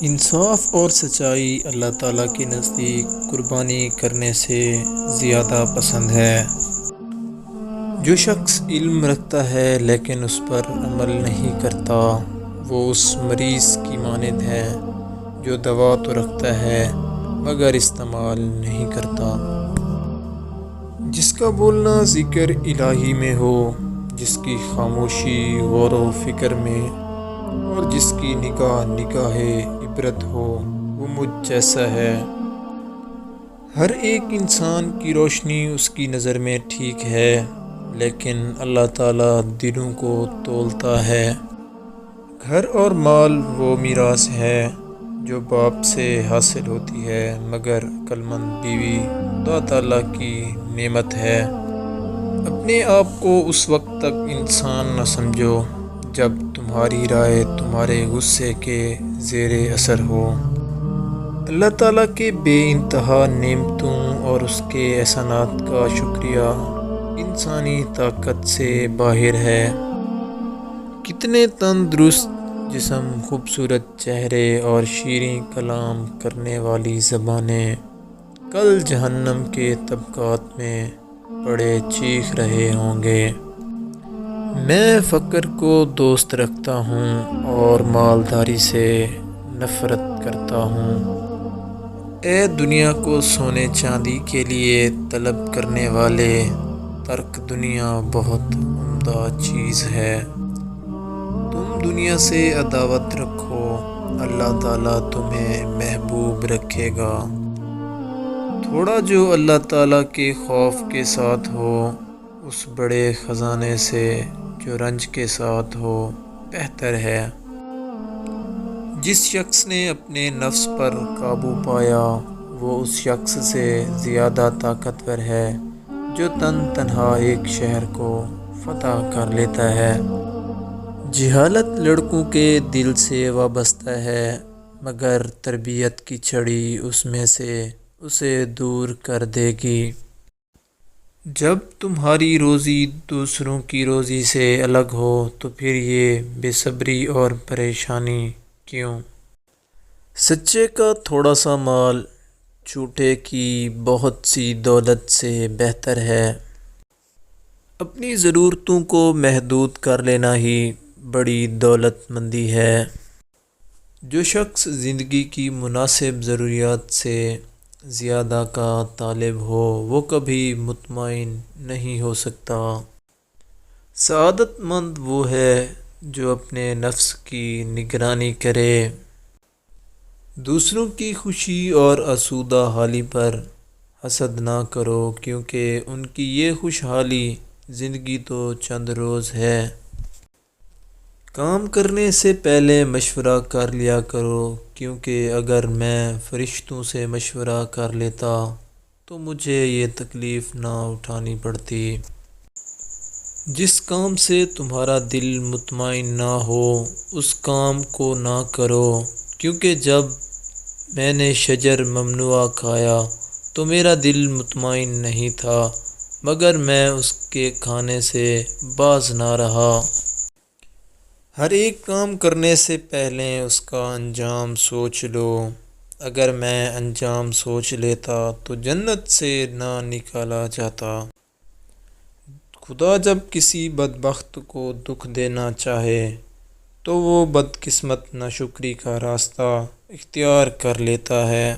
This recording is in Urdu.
انصاف اور سچائی اللہ تعالیٰ کے نزدیک قربانی کرنے سے زیادہ پسند ہے۔ جو شخص علم رکھتا ہے لیکن اس پر عمل نہیں کرتا وہ اس مریض کی مانند ہے جو دوا تو رکھتا ہے مگر استعمال نہیں کرتا۔ جس کا بولنا ذکر الہی میں ہو، جس کی خاموشی غور و فکر میں، اور جس کی نگاہ عبرت ہو، وہ مجھ جیسا ہے۔ ہر ایک انسان کی روشنی اس کی نظر میں ٹھیک ہے لیکن اللہ تعالیٰ دلوں کو تولتا ہے۔ گھر اور مال وہ میراث ہے جو باپ سے حاصل ہوتی ہے مگر عقلمند بیوی خدا تعالیٰ کی نعمت ہے۔ اپنے آپ کو اس وقت تک انسان نہ سمجھو جب تمہاری رائے تمہارے غصے کے زیر اثر ہو۔ اللہ تعالیٰ کے بے انتہا نعمتوں اور اس کے احسانات کا شکریہ انسانی طاقت سے باہر ہے۔ کتنے تندرست جسم، خوبصورت چہرے اور شیریں کلام کرنے والی زبانیں کل جہنم کے طبقات میں پڑے چیخ رہے ہوں گے۔ میں فقر کو دوست رکھتا ہوں اور مالداری سے نفرت کرتا ہوں۔ اے دنیا کو سونے چاندی کے لیے طلب کرنے والے، ترک دنیا بہت عمدہ چیز ہے۔ تم دنیا سے عداوت رکھو، اللہ تعالیٰ تمہیں محبوب رکھے گا۔ تھوڑا جو اللہ تعالیٰ کے خوف کے ساتھ ہو اس بڑے خزانے سے جو رنج کے ساتھ ہو بہتر ہے۔ جس شخص نے اپنے نفس پر قابو پایا وہ اس شخص سے زیادہ طاقتور ہے جو تنہا ایک شہر کو فتح کر لیتا ہے۔ جہالت لڑکوں کے دل سے وابستہ ہے مگر تربیت کی چھڑی اس میں سے اسے دور کر دے گی۔ جب تمہاری روزی دوسروں کی روزی سے الگ ہو تو پھر یہ بے صبری اور پریشانی کیوں؟ سچے کا تھوڑا سا مال جھوٹے کی بہت سی دولت سے بہتر ہے۔ اپنی ضرورتوں کو محدود کر لینا ہی بڑی دولت مندی ہے۔ جو شخص زندگی کی مناسب ضروریات سے زیادہ کا طالب ہو وہ کبھی مطمئن نہیں ہو سکتا۔ سعادت مند وہ ہے جو اپنے نفس کی نگرانی کرے۔ دوسروں کی خوشی اور آسودہ حالی پر حسد نہ کرو کیونکہ ان کی یہ خوشحالی زندگی تو چند روز ہے۔ کام کرنے سے پہلے مشورہ کر لیا کرو کیونکہ اگر میں فرشتوں سے مشورہ کر لیتا تو مجھے یہ تکلیف نہ اٹھانی پڑتی۔ جس کام سے تمہارا دل مطمئن نہ ہو اس کام کو نہ کرو کیونکہ جب میں نے شجر ممنوع کھایا تو میرا دل مطمئن نہیں تھا مگر میں اس کے کھانے سے باز نہ رہا۔ ہر ایک کام کرنے سے پہلے اس کا انجام سوچ لو۔ اگر میں انجام سوچ لیتا تو جنت سے نہ نکالا جاتا۔ خدا جب کسی بدبخت کو دکھ دینا چاہے تو وہ بدقسمت ناشکری کا راستہ اختیار کر لیتا ہے۔